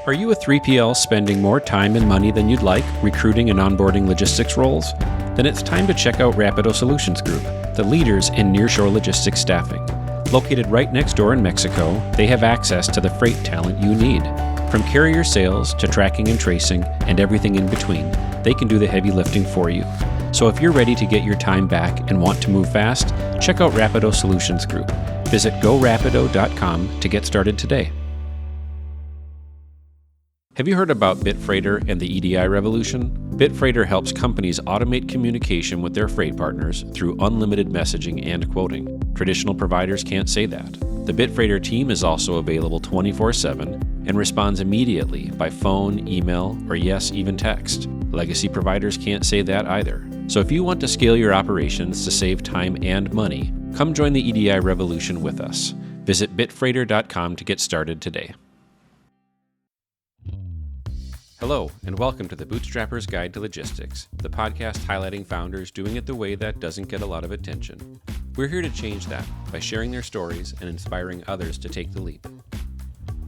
Are you a 3PL spending more time and money than you'd like recruiting and onboarding logistics roles? Then it's time to check out Rapido Solutions Group, the leaders in nearshore logistics staffing. Located right next door in Mexico, they have access to the freight talent you need. From carrier sales to tracking and tracing and everything in between, they can do the heavy lifting for you. So if you're ready to get your time back and want to move fast, check out Rapido Solutions Group. Visit gorapido.com to get started today. Have you heard about Bitfreighter and the EDI revolution? Bitfreighter helps companies automate communication with their freight partners through unlimited messaging and quoting. Traditional providers can't say that. The Bitfreighter team is also available 24/7 and responds immediately by phone, email, or yes, even text. Legacy providers can't say that either. So if you want to scale your operations to save time and money, come join the EDI revolution with us. Visit bitfreighter.com to get started today. Hello, and welcome to the Bootstrapper's Guide to Logistics, the podcast highlighting founders doing it the way that doesn't get a lot of attention. We're here to change that by sharing their stories and inspiring others to take the leap.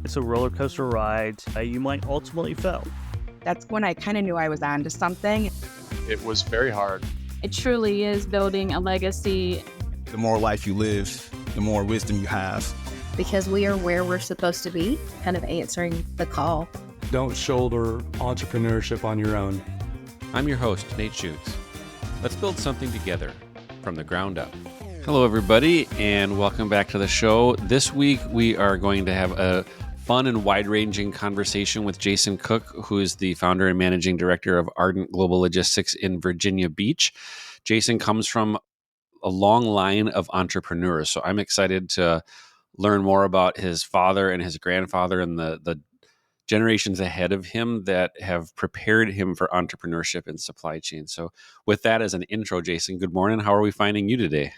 It's a roller coaster ride. You might ultimately fail. That's when I kind of knew I was onto something. It was very hard. It truly is building a legacy. The more life you live, the more wisdom you have. Because we are where we're supposed to be, kind of answering the call. Don't shoulder entrepreneurship on your own. I'm your host, Nate Schutz. Let's build something together from the ground up. Hello, everybody, and welcome back to the show. This week, we are going to have a fun and wide-ranging conversation with Jason Cook, who is the founder and managing director of Ardent Global Logistics in Virginia Beach. Jason comes from a long line of entrepreneurs, so I'm excited to learn more about his father and his grandfather and the generations ahead of him that have prepared him for entrepreneurship and supply chain. So with that as an intro, Jason, good morning. How are we finding you today?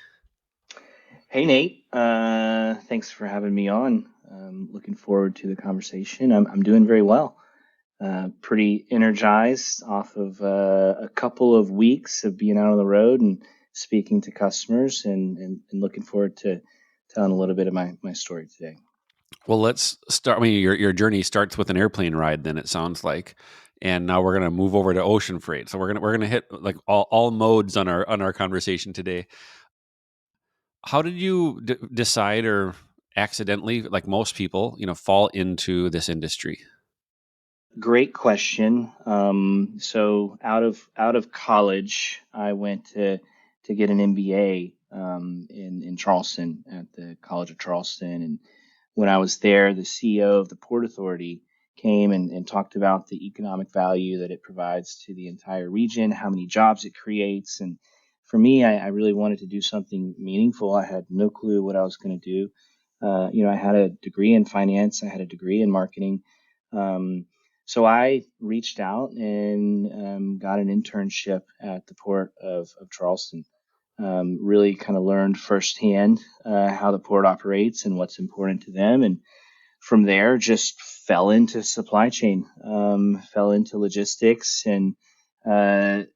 Hey, Nate. Thanks for having me on. Looking forward to the conversation. I'm doing very well. Pretty energized off of a couple of weeks of being out on the road and speaking to customers and looking forward to telling a little bit of my story today. Well, let's start. I mean, your journey starts with an airplane ride, then it sounds like, and now we're going to move over to ocean freight. So we're gonna hit like all modes on our conversation today. How did you decide, or accidentally, like most people, fall into this industry? Great question. So out of college, I went to get an MBA in Charleston at the College of Charleston, and when I was there, the CEO of the Port Authority came and talked about the economic value that it provides to the entire region, how many jobs it creates. And for me, I really wanted to do something meaningful. I had no clue what I was going to do. I had a degree in finance. I had a degree in marketing. So I reached out and got an internship at the Port of Charleston. Really kind of learned firsthand how the port operates and what's important to them. And from there, just fell into supply chain, fell into logistics. And I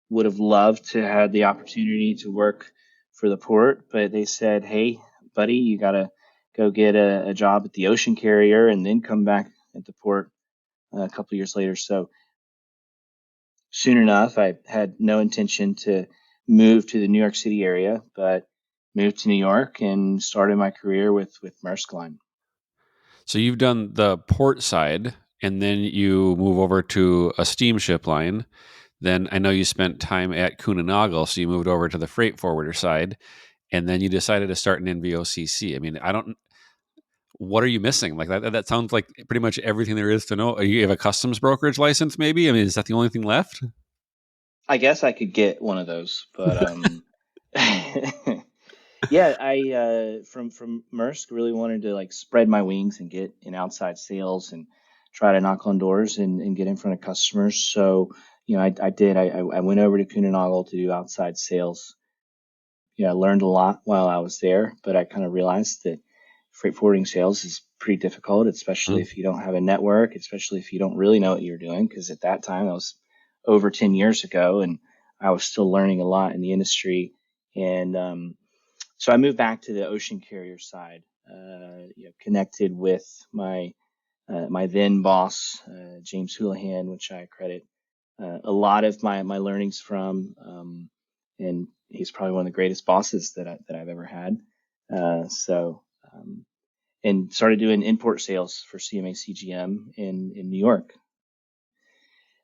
would have loved to have the opportunity to work for the port, but they said, hey, buddy, you got to go get a job at the ocean carrier and then come back at the port a couple of years later. So soon enough, I had no intention to move to the New York City area, but moved to New York and started my career with Maersk Line. So you've done the port side, and then you move over to a steamship line. Then I know you spent time at Kuehne Nagel, so you moved over to the freight forwarder side, and then you decided to start an NVOCC. I mean, what are you missing? Like that sounds like pretty much everything there is to know. You have a customs brokerage license, maybe? I mean, is that the only thing left? I guess I could get one of those, but yeah, I from Maersk really wanted to like spread my wings and get in outside sales and try to knock on doors and get in front of customers. So I did. I went over to Kuehne Nagel to do outside sales. I learned a lot while I was there, but I kind of realized that freight forwarding sales is pretty difficult, especially if you don't have a network, especially if you don't really know what you're doing. Because at that time, I was over 10 years ago, and I was still learning a lot in the industry. And so I moved back to the ocean carrier side, connected with my my then boss, James Houlihan, which I credit a lot of my learnings from. And he's probably one of the greatest bosses that I've ever had. And started doing import sales for CMA CGM in New York.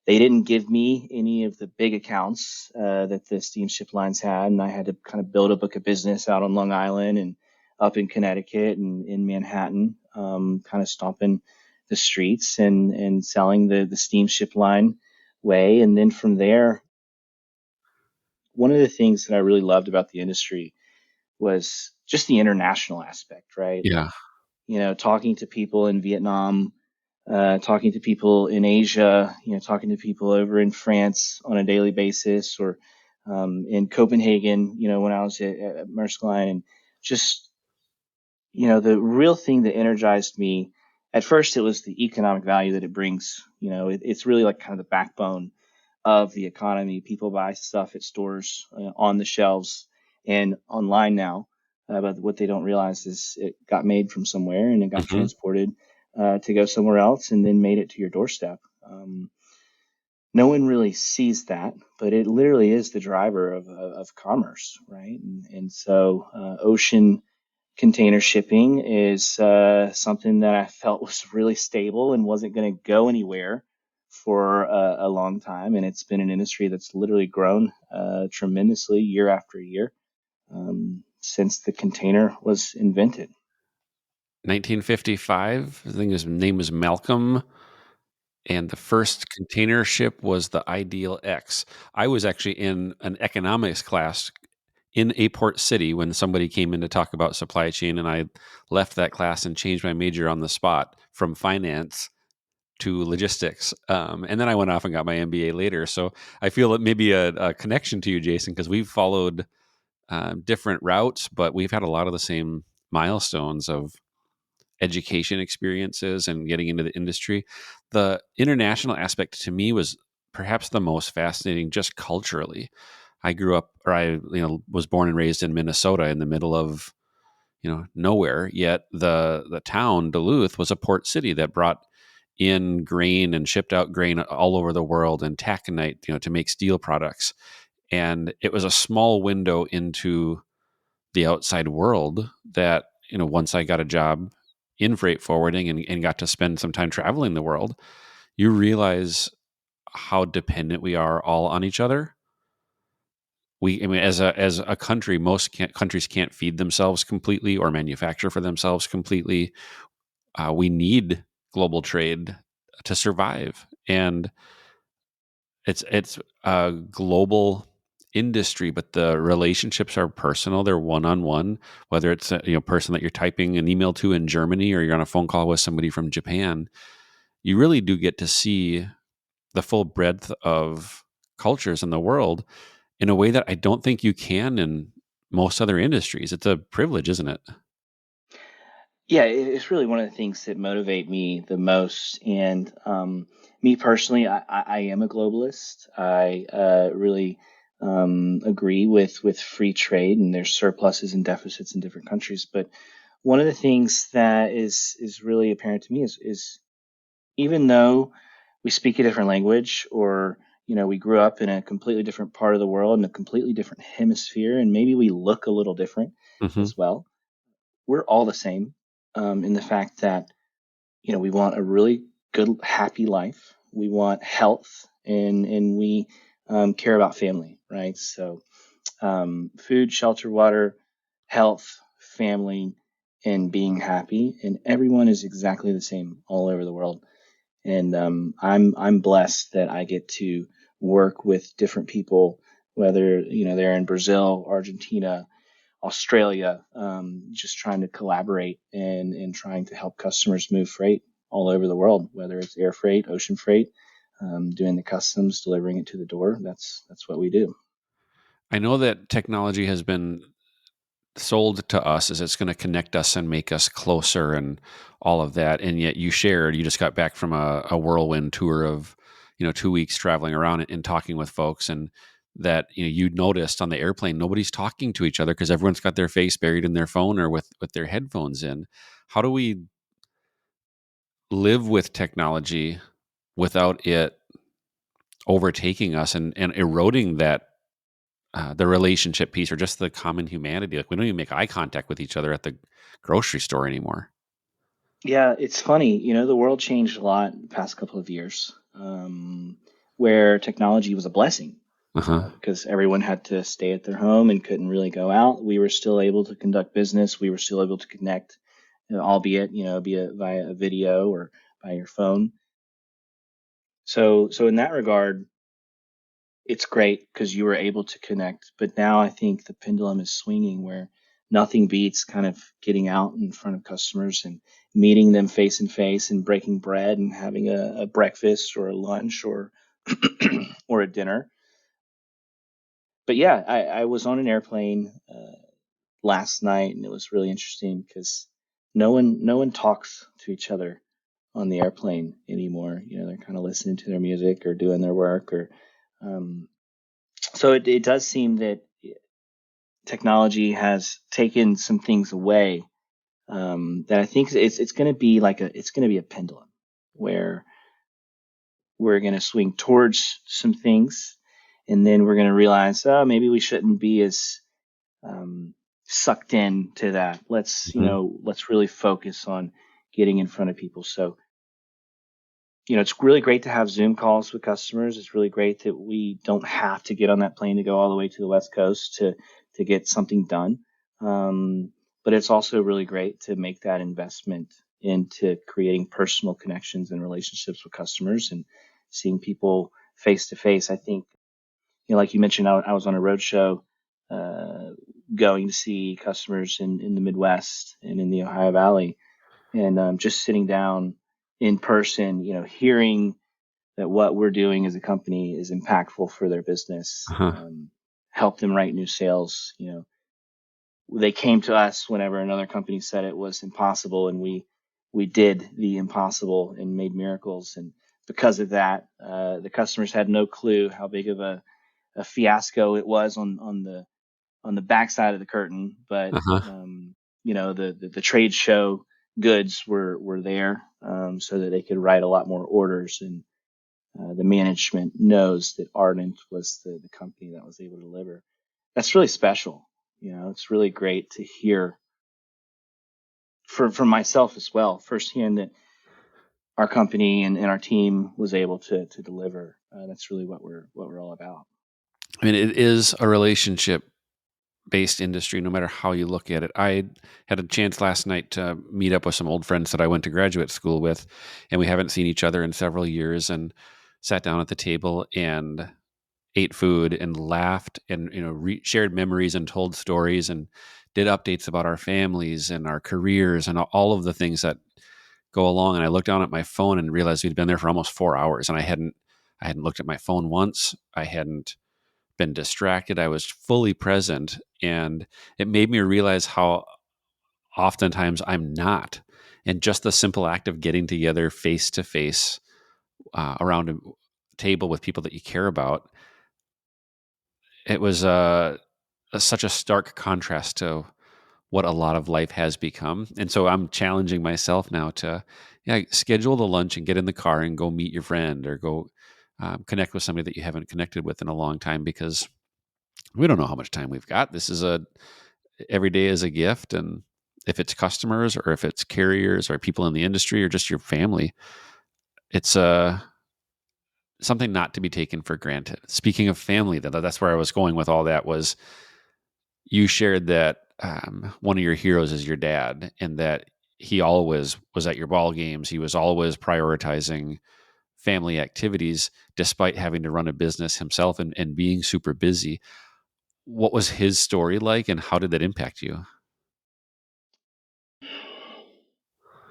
They didn't give me any of the big accounts that the steamship lines had, and I had to kind of build a book of business out on Long Island and up in Connecticut and in Manhattan, kind of stomping the streets and selling the steamship line way. And then from there, one of the things that I really loved about the industry was just the international aspect, right? Yeah. Talking to people in Vietnam, talking to people in Asia, talking to people over in France on a daily basis, or in Copenhagen, when I was at Maersk Line, and just, the real thing that energized me at first, it was the economic value that it brings. It's really like kind of the backbone of the economy. People buy stuff at stores, on the shelves and online now. But what they don't realize is it got made from somewhere and it got transported to go somewhere else and then made it to your doorstep. No one really sees that, but it literally is the driver of commerce, right? And so ocean container shipping is something that I felt was really stable and wasn't going to go anywhere for a long time. And it's been an industry that's literally grown tremendously year after year since the container was invented. 1955, I think his name was Malcolm, and the first container ship was the Ideal X. I was actually in an economics class in a port city when somebody came in to talk about supply chain, and I left that class and changed my major on the spot from finance to logistics. And then I went off and got my MBA later. So I feel it may be a connection to you, Jason, because we've followed different routes, but we've had a lot of the same milestones of education experiences and getting into the industry. The international aspect to me was perhaps the most fascinating just culturally. I grew up, or I was born and raised in Minnesota in the middle of nowhere, yet the town Duluth was a port city that brought in grain and shipped out grain all over the world, and taconite to make steel products. And it was a small window into the outside world that once I got a job in freight forwarding and got to spend some time traveling the world, you realize how dependent we are all on each other. As a country, most countries can't feed themselves completely or manufacture for themselves completely. We need global trade to survive, and it's a global industry, but the relationships are personal. They're one-on-one, whether it's a person that you're typing an email to in Germany or you're on a phone call with somebody from Japan. You really do get to see the full breadth of cultures in the world in a way that I don't think you can in most other industries. It's a privilege, isn't it? Yeah, it's really one of the things that motivate me the most. And me personally, I am a globalist. I really agree with free trade, and there's surpluses and deficits in different countries. But one of the things that is really apparent to me is even though we speak a different language, or we grew up in a completely different part of the world in a completely different hemisphere, and maybe we look a little different as well, we're all the same in the fact that we want a really good, happy life. We want health, and we care about family, right? So food, shelter, water, health, family, and being happy, and everyone is exactly the same all over the world. And I'm blessed that I get to work with different people, whether they're in Brazil, Argentina, Australia, just trying to collaborate and trying to help customers move freight all over the world, whether it's air freight, ocean freight, doing the customs, delivering it to the door. That's what we do. I know that technology has been sold to us as it's going to connect us and make us closer and all of that. And yet you just got back from a whirlwind tour of, 2 weeks traveling around and talking with folks, and that, you noticed on the airplane, nobody's talking to each other because everyone's got their face buried in their phone or with their headphones in. How do we live with technology without it overtaking us and eroding that the relationship piece or just the common humanity. Like we don't even make eye contact with each other at the grocery store anymore. Yeah, it's funny. The world changed a lot the past couple of years, where technology was a blessing Uh-huh. because everyone had to stay at their home and couldn't really go out. We were still able to conduct business. We were still able to connect, albeit, be it via a video or by your phone. So in that regard, it's great because you were able to connect. But now I think the pendulum is swinging where nothing beats kind of getting out in front of customers and meeting them face and face and breaking bread and having a breakfast or a lunch or or a dinner. But yeah, I was on an airplane last night and it was really interesting because no one talks to each other on the airplane anymore. They're kind of listening to their music or doing their work or um, so it does seem that technology has taken some things away that I think it's going to be a pendulum where we're going to swing towards some things and then we're going to realize, oh, maybe we shouldn't be as sucked in to that. Let's really focus on getting in front of people. So it's really great to have Zoom calls with customers. It's really great that we don't have to get on that plane to go all the way to the West Coast to get something done. But it's also really great to make that investment into creating personal connections and relationships with customers and seeing people face to face. I think, like you mentioned, I was on a road show going to see customers in the Midwest and in the Ohio Valley, and just sitting down in person, hearing that what we're doing as a company is impactful for their business, Uh-huh. help them write new sales. They came to us whenever another company said it was impossible, and we did the impossible and made miracles. And because of that, the customers had no clue how big of a fiasco it was on the backside of the curtain. But Uh-huh. the trade show goods were there so that they could write a lot more orders and the management knows that Ardent was the company that was able to deliver. That's really special. It's really great to hear for myself as well, firsthand that our company and our team was able to deliver. That's really what we're all about. I mean, it is a relationship based industry, no matter how you look at it. I had a chance last night to meet up with some old friends that I went to graduate school with, and we haven't seen each other in several years, and sat down at the table and ate food and laughed and shared memories and told stories and did updates about our families and our careers and all of the things that go along. And I looked down at my phone and realized we'd been there for almost 4 hours, and I hadn't looked at my phone once. I hadn't been distracted. I was fully present, and it made me realize how oftentimes I'm not. And just the simple act of getting together face to face around a table with people that you care about, it was such a stark contrast to what a lot of life has become. And so I'm challenging myself now to schedule the lunch and get in the car and go meet your friend or go connect with somebody that you haven't connected with in a long time, because we don't know how much time we've got. This is every day is a gift. And if it's customers or if it's carriers or people in the industry or just your family, it's something not to be taken for granted. Speaking of family, that's where I was going with all that. Was you shared that one of your heroes is your dad, and that he always was at your ball games. He was always prioritizing family activities despite having to run a business himself and being super busy. What was his story like, and how did that impact you?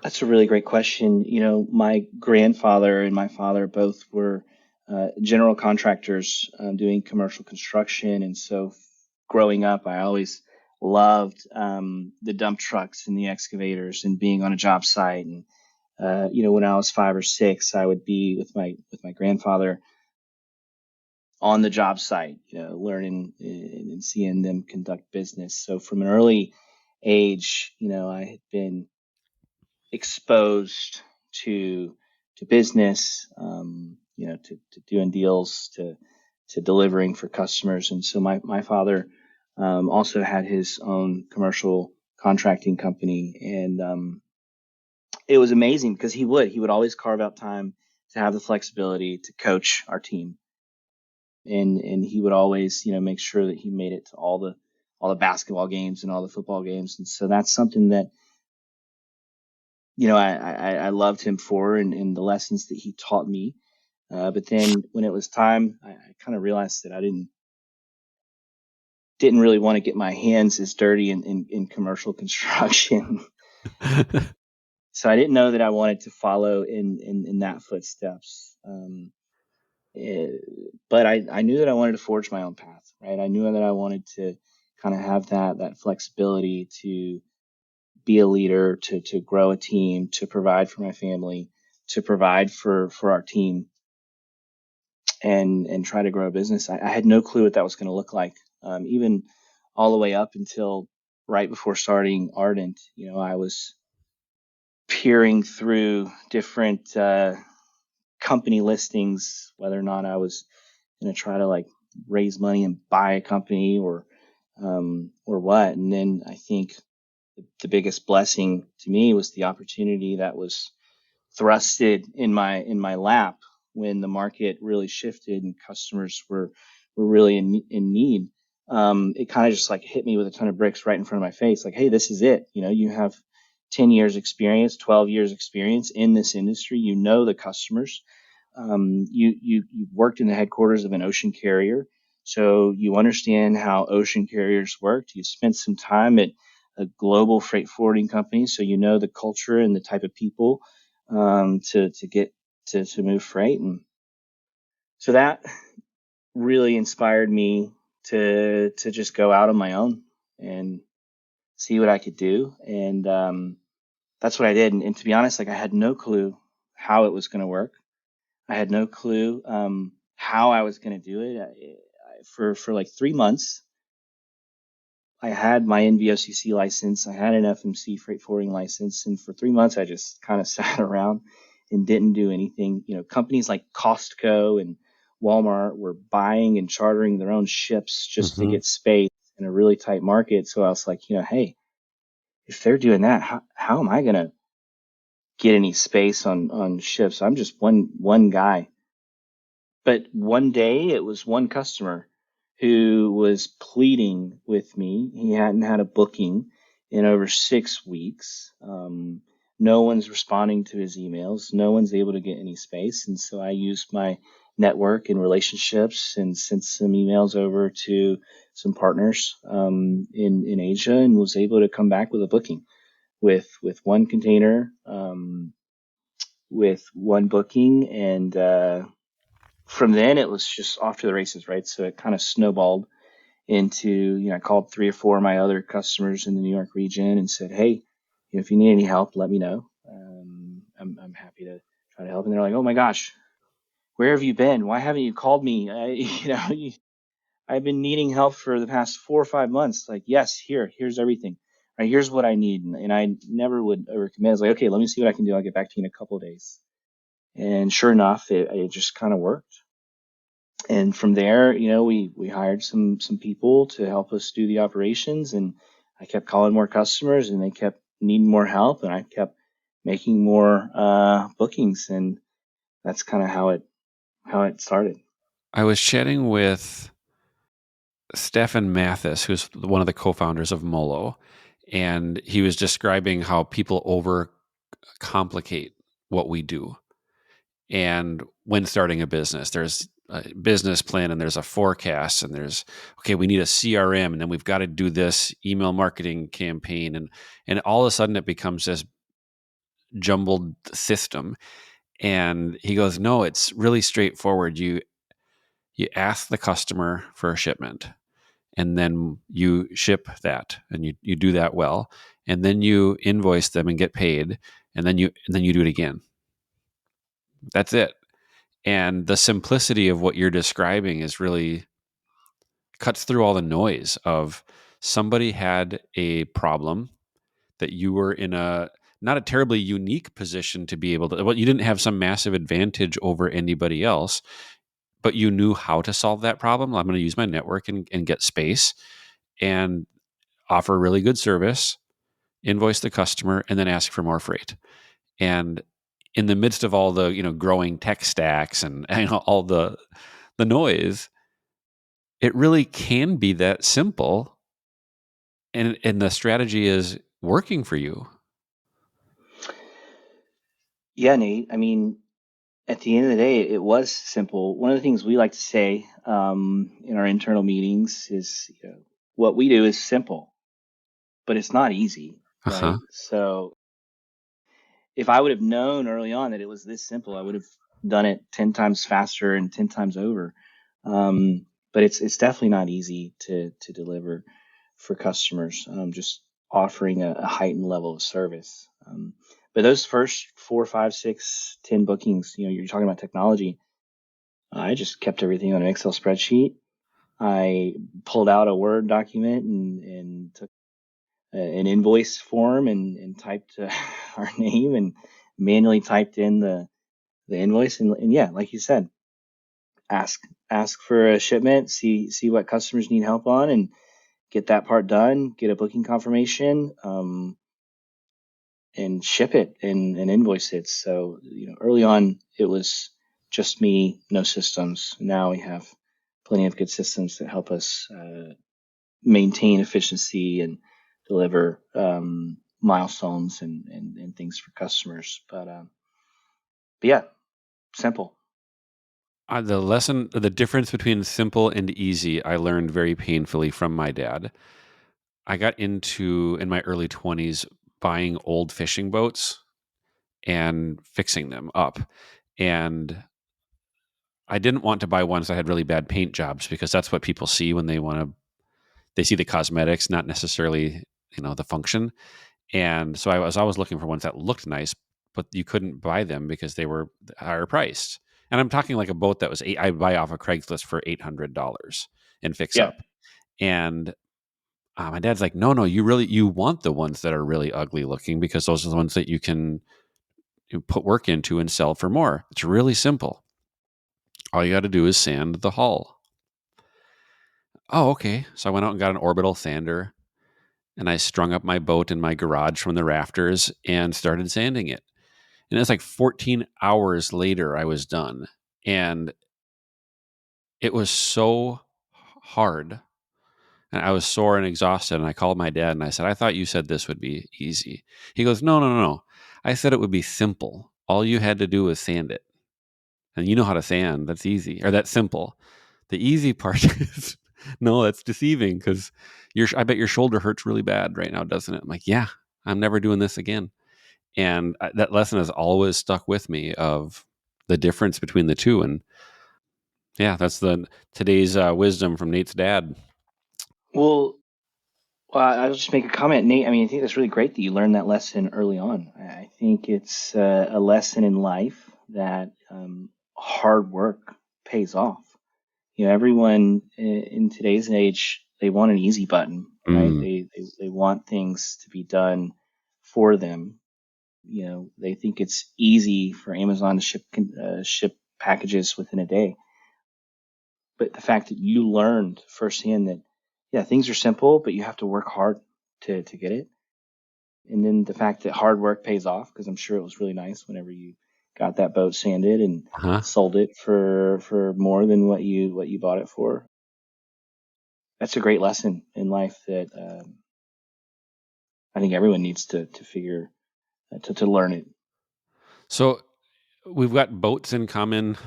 That's a really great question. My grandfather and my father both were general contractors doing commercial construction. And so growing up, I always loved the dump trucks and the excavators and being on a job site. And, when I was 5 or 6, I would be with my grandfather on the job site, learning and seeing them conduct business. So from an early age, I had been exposed to business, to doing deals, to delivering for customers. And so my father also had his own commercial contracting company, and it was amazing because he would always carve out time to have the flexibility to coach our team, and he would always make sure that he made it to all the basketball games and all the football games. And so that's something that I loved him for, and the lessons that he taught me. But then when it was time, I kind of realized that I didn't really want to get my hands as dirty in commercial construction. So I didn't know that I wanted to follow in that footsteps. But I knew that I wanted to forge my own path, right? I knew that I wanted to kind of have that flexibility to be a leader, to grow a team, to provide for my family, to provide for our team, and try to grow a business. I had no clue what that was going to look like. Even all the way up until right before starting Ardent, I was peering through different company listings, whether or not I was going to try to raise money and buy a company or what. And then I think the biggest blessing to me was the opportunity that was thrusted in my lap when the market really shifted and customers were really in need. It kind of just hit me with a ton of bricks right in front of my face. Hey, this is it. You have 10 years experience, 12 years experience in this industry. The customers. You worked in the headquarters of an ocean carrier, so you understand how ocean carriers worked. You spent some time at a global freight forwarding company, so the culture and the type of people to get to move freight. And so that really inspired me to just go out on my own and see what I could do. And that's what I did. And to be honest, I had no clue how it was going to work. I had no clue how I was going to do it. For 3 months, I had my NVOCC license. I had an FMC freight forwarding license. And for 3 months, I just kind of sat around and didn't do anything. Companies like Costco and Walmart were buying and chartering their own ships just to get space in a really tight market. So I was like, hey, if they're doing that, how am I going to get any space on ships? I'm just one guy. But one day it was one customer who was pleading with me. He hadn't had a booking in over 6 weeks. No one's responding to his emails. No one's able to get any space. And so I used my network and relationships and sent some emails over to some partners in Asia, and was able to come back with a booking with one container, with one booking. And from then it was just off to the races, right? So it kind of snowballed into, I called 3 or 4 of my other customers in the New York region and said, hey, if you need any help, let me know. I'm happy to try to help. And they're like, oh my gosh, where have you been? Why haven't you called me? I've been needing help for the past 4 or 5 months. Yes, here's everything. Right, here's what I need. And I never would overcommit. I was like, okay, let me see what I can do. I'll get back to you in a couple of days. And sure enough, it just kind of worked. And from there, we hired some people to help us do the operations, and I kept calling more customers, and they kept needing more help, and I kept making more bookings, and that's kind of how it started. I was chatting with Stefan Mathis, who's one of the co-founders of Molo, and he was describing how people overcomplicate what we do. And when starting a business, there's a business plan and there's a forecast and there's, okay, we need a CRM, and then we've got to do this email marketing campaign. And all of a sudden it becomes this jumbled system. And he goes, no, it's really straightforward. You ask the customer for a shipment, and then you ship that, and you do that well. And then you invoice them and get paid. And then you do it again. That's it. And the simplicity of what you're describing is really cuts through all the noise of somebody had a problem that you were in a not a terribly unique position to be able to, well, you didn't have some massive advantage over anybody else, but you knew how to solve that problem. I'm going to use my network and get space and offer really good service, invoice the customer, and then ask for more freight. And in the midst of all the, growing tech stacks and all the noise, it really can be that simple. And the strategy is working for you. Yeah, Nate. I mean, at the end of the day, it was simple. One of the things we like to say in our internal meetings is, what we do is simple, but it's not easy, Uh-huh. right? So if I would have known early on that it was this simple, I would have done it 10 times faster and 10 times over. But it's definitely not easy to deliver for customers, just offering a heightened level of service. But those first 4, 5, 6, 10 bookings, you're talking about technology. I just kept everything on an Excel spreadsheet. I pulled out a Word document and took an invoice form and typed our name and manually typed in the invoice. And yeah, like you said, ask for a shipment, see what customers need help on, and get that part done, get a booking confirmation, and ship it and invoice it. So, early on, it was just me, no systems. Now we have plenty of good systems that help us maintain efficiency and deliver milestones and things for customers. But yeah, simple. The difference between simple and easy, I learned very painfully from my dad. I got into, in my early 20s, buying old fishing boats and fixing them up. And I didn't want to buy ones that had really bad paint jobs, because that's what people see when they see the cosmetics, not necessarily, the function. And so I was always looking for ones that looked nice, but you couldn't buy them because they were higher priced. And I'm talking like a boat that was I buy off of Craigslist for $800 and fix Yeah. up. And my dad's like, no, you want the ones that are really ugly looking, because those are the ones that you can put work into and sell for more. It's really simple. All you got to do is sand the hull. Oh, okay. So I went out and got an orbital sander, and I strung up my boat in my garage from the rafters and started sanding it. And it's like 14 hours later, I was done. And it was so hard. And I was sore and exhausted. And I called my dad and I said, I thought you said this would be easy. He goes, no, no, no, no. I said it would be simple. All you had to do was sand it. And you know how to sand. That's easy, or that's simple. The easy part is, no, that's deceiving, because I bet your shoulder hurts really bad right now, doesn't it? I'm like, yeah, I'm never doing this again. And that lesson has always stuck with me, of the difference between the two. And yeah, that's today's wisdom from Nate's dad. Well, I'll just make a comment, Nate. I mean, I think that's really great that you learned that lesson early on. I think it's a lesson in life that hard work pays off. Everyone in today's age, they want an easy button, right? They want things to be done for them. They think it's easy for Amazon to ship packages within a day. But the fact that you learned firsthand that, yeah, things are simple, but you have to work hard to get it. And then the fact that hard work pays off, because I'm sure it was really nice whenever you got that boat sanded and sold it for more than what you bought it for. That's a great lesson in life that I think everyone needs to figure to learn it. So we've got boats in common.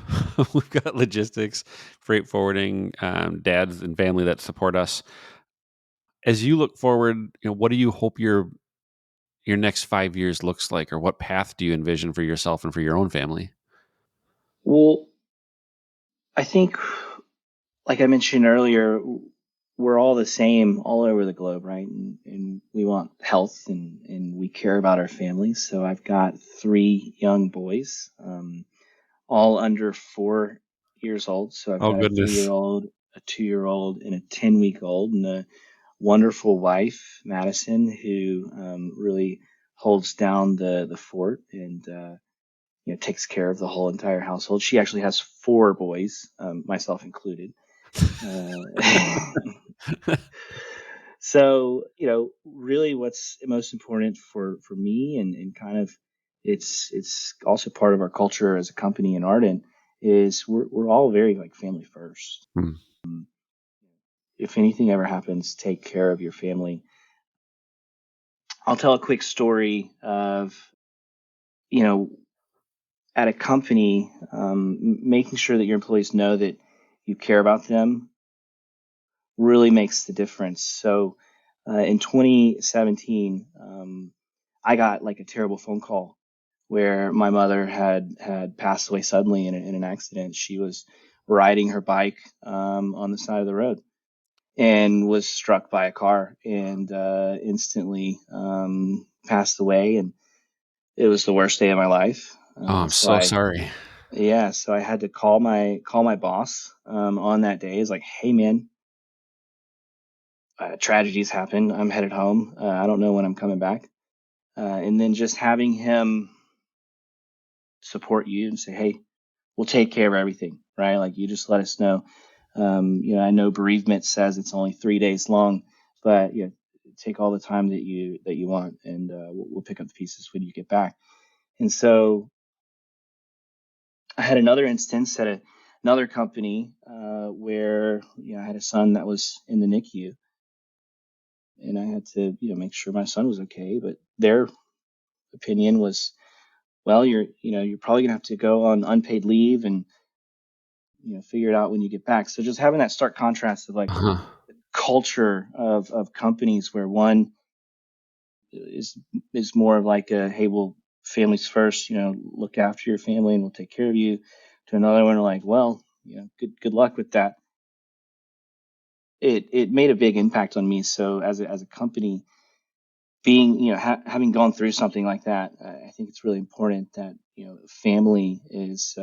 We've got logistics, freight forwarding, dads and family that support us. As you look forward, what do you hope your next 5 years looks like, or what path do you envision for yourself and for your own family? Well, I think, like I mentioned earlier, we're all the same all over the globe, right? And we want health and we care about our families. So I've got 3 young boys, all under 4 years old. So I've got a 3-year-old, a 2-year-old, and a 10-week-old, and a wonderful wife, Madison, who really holds down the fort and takes care of the whole entire household. She actually has 4 boys, myself included. So, really what's most important for me and kind of it's also part of our culture as a company in Ardent is we're all very like family first. Hmm. If anything ever happens, take care of your family. I'll tell a quick story of, at a company, making sure that your employees know that you care about them really makes the difference. So in 2017, I got like a terrible phone call where my mother had passed away suddenly in an accident. She was riding her bike on the side of the road and was struck by a car and instantly passed away. And it was the worst day of my life. I'm so sorry. So I had to call my boss on that day. It's like, hey man, tragedies happen. I'm headed home. I don't know when I'm coming back. And then just having him support you and say, hey, we'll take care of everything, right? Like you just let us know. I know bereavement says it's only 3 days long, but take all the time that you want, and we'll pick up the pieces when you get back. And so I had another instance at another company where I had a son that was in the NICU, and I had to make sure my son was okay. But their opinion was, well, you're probably gonna have to go on unpaid leave and figure it out when you get back. So just having that stark contrast of like Uh-huh. the culture of companies where one is more of like a, hey, well, families first, look after your family and we'll take care of you, to another one like, well, good luck with that. It made a big impact on me. So as a company, being having gone through something like that, I think it's really important that family is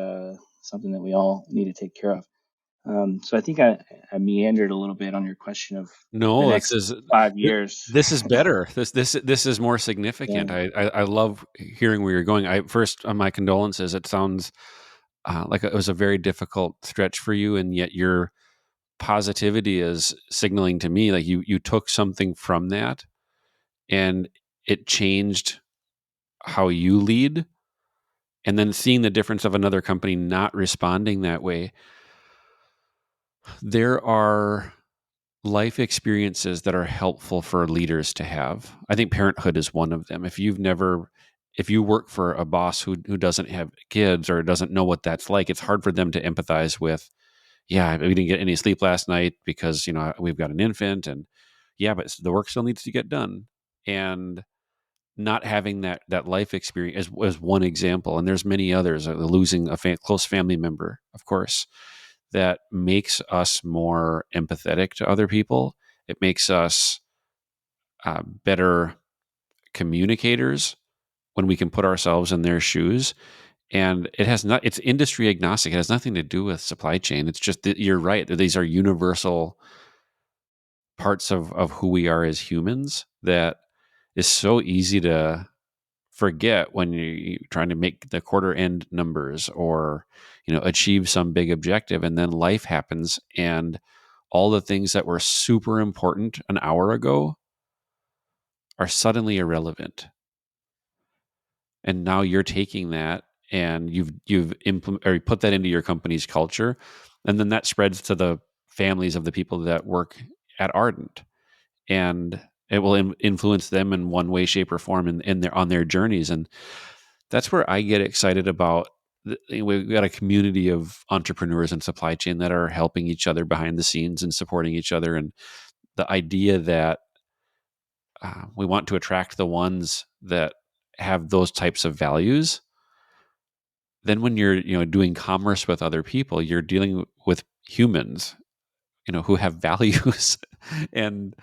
something that we all need to take care of. So I think I meandered a little bit on your question of the No, next 5 years. this is better. This is more significant. Yeah. I love hearing where you're going. First, on my condolences. It sounds like it was a very difficult stretch for you, and yet your positivity is signaling to me like you took something from that, and it changed how you lead. And then seeing the difference of another company not responding that way. There are life experiences that are helpful for leaders to have. I think parenthood is one of them. If you work for a boss who doesn't have kids or doesn't know what that's like, it's hard for them to empathize with, yeah, we didn't get any sleep last night because, we've got an infant, and yeah, but the work still needs to get done. And not having that life experience is one example. And there's many others, losing a close family member, of course, that makes us more empathetic to other people. It makes us better communicators when we can put ourselves in their shoes. And it's industry agnostic. It has nothing to do with supply chain. It's just that you're right. These are universal parts of who we are as humans that is so easy to forget when you're trying to make the quarter end numbers or achieve some big objective, and then life happens and all the things that were super important an hour ago are suddenly irrelevant. And now you're taking that and you've implement or put that into your company's culture, and then that spreads to the families of the people that work at Ardent, and it will influence them in one way, shape, or form on their journeys. And that's where I get excited about. We've got a community of entrepreneurs and supply chain that are helping each other behind the scenes and supporting each other. And the idea that we want to attract the ones that have those types of values. Then when you're doing commerce with other people, you're dealing with humans who have values and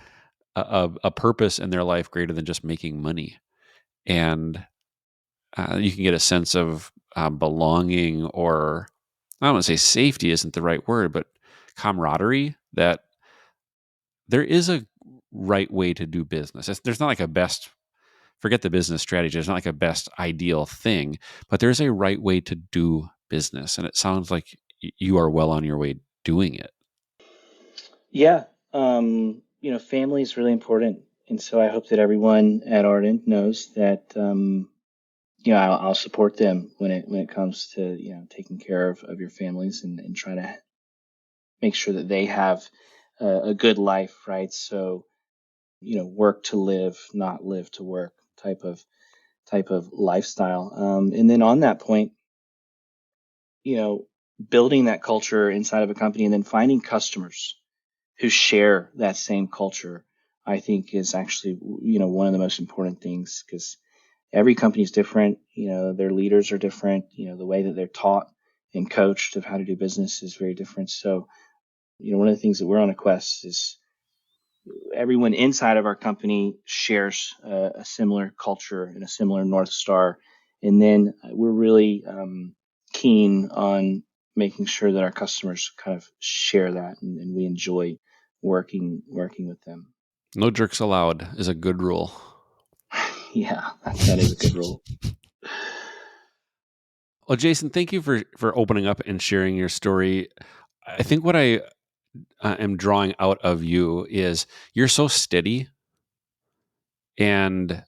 a purpose in their life greater than just making money. And you can get a sense of belonging, or I don't want to say safety isn't the right word, but camaraderie, that there is a right way to do business. There's not like a best forget the business strategy. It's not like a best ideal thing, but there's a right way to do business. And it sounds like you are well on your way doing it. Yeah, family is really important, and so I hope that everyone at Ardent knows that I'll support them when it comes to taking care of your families and try to make sure that they have a good life, right? So work to live, not live to work type of lifestyle. And then on that point, building that culture inside of a company and then finding customers who share that same culture, I think is actually, one of the most important things, because every company is different. Their leaders are different. The way that they're taught and coached of how to do business is very different. So, one of the things that we're on a quest is everyone inside of our company shares a similar culture and a similar North Star. And then we're really keen on making sure that our customers kind of share that, and we enjoy working with them. No jerks allowed is a good rule. Yeah, that is a good rule. Well, Jason, thank you for opening up and sharing your story. I think what I am drawing out of you is you're so steady and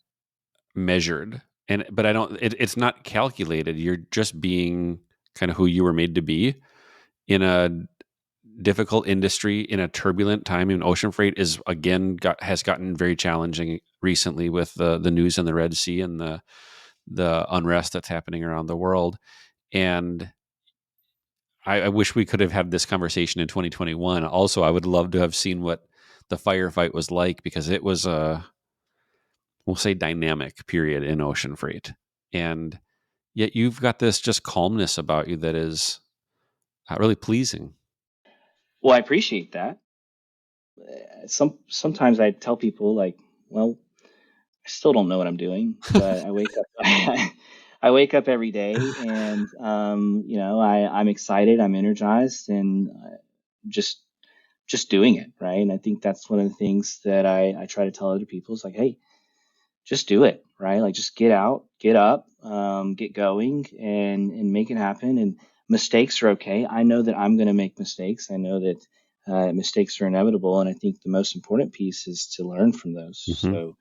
measured, but I don't. It's not calculated. You're just being kind of who you were made to be in a difficult industry, in a turbulent time. And ocean freight is has gotten very challenging recently with the news in the Red Sea and the unrest that's happening around the world. And I wish we could have had this conversation in 2021. Also, I would love to have seen what the firefight was like, because it was we'll say, dynamic period in ocean freight. And yet you've got this just calmness about you that is really pleasing. Well, I appreciate that. Sometimes I tell people, like, well, I still don't know what I'm doing, but I wake up. I wake up every day, and I'm excited, I'm energized, and just doing it, right? And I think that's one of the things that I try to tell other people is like, hey, just do it, right? Like, just get out, get up, get going, and make it happen. And mistakes are okay. I know that I'm going to make mistakes. I know that mistakes are inevitable, and I think the most important piece is to learn from those. Mm-hmm. So,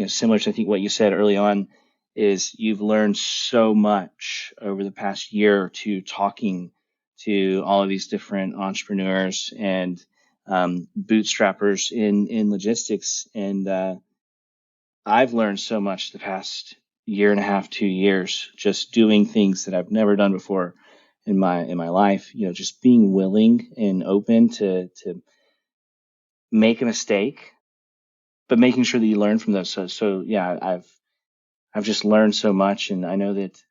similar to, I think, what you said early on, is you've learned so much over the past year or two talking to all of these different entrepreneurs and bootstrappers in logistics. And I've learned so much the past year and a half, 2 years, just doing things that I've never done before in my life. Just being willing and open to make a mistake, but making sure that you learn from those. So yeah, I've just learned so much, and I know that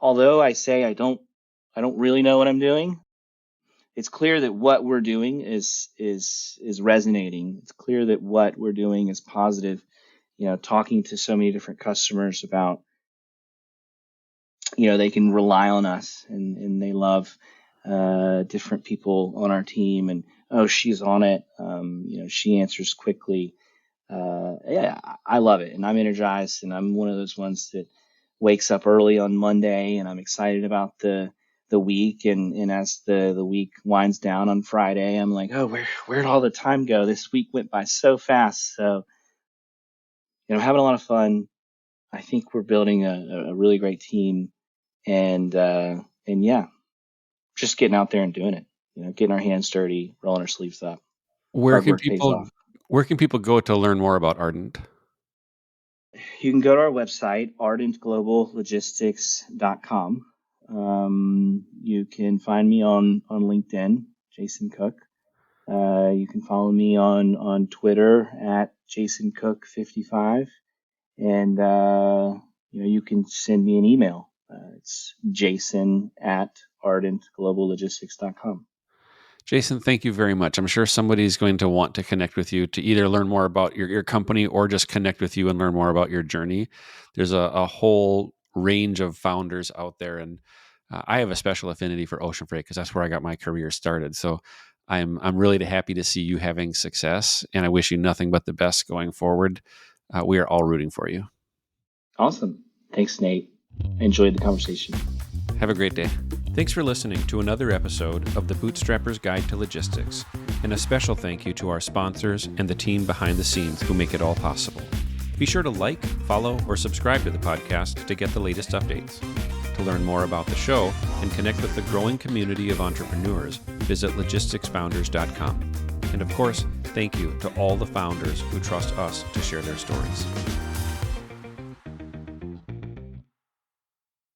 although I say I don't really know what I'm doing, it's clear that what we're doing is resonating. It's clear that what we're doing is positive. Talking to so many different customers about, they can rely on us, and they love different people on our team, and, oh, she's on it. She answers quickly. Yeah, I love it, and I'm energized, and I'm one of those ones that wakes up early on Monday, and I'm excited about the week, and as the week winds down on Friday, I'm like, oh, where'd all the time go? This week went by so fast. So, having a lot of fun. I think we're building a really great team, and yeah, just getting out there and doing it. Getting our hands dirty, rolling our sleeves up. Where Hard can work pays off. people go to learn more about Ardent? You can go to our website, ardentgloballogistics.com. You can find me on LinkedIn, Jason Cook. You can follow me on Twitter at JasonCook55. And, you can send me an email. It's jason@ardentgloballogistics.com. Jason, thank you very much. I'm sure somebody's going to want to connect with you to either learn more about your company or just connect with you and learn more about your journey. There's a whole range of founders out there, and I have a special affinity for ocean freight because that's where I got my career started. So I'm really happy to see you having success, and I wish you nothing but the best going forward. we are all rooting for you. Awesome. Thanks, Nate. I enjoyed the conversation. Have a great day. Thanks for listening to another episode of the Bootstrapper's Guide to Logistics, and a special thank you to our sponsors and the team behind the scenes who make it all possible. Be sure to like, follow, or subscribe to the podcast to get the latest updates. To learn more about the show and connect with the growing community of entrepreneurs, visit logisticsfounders.com. And of course, thank you to all the founders who trust us to share their stories.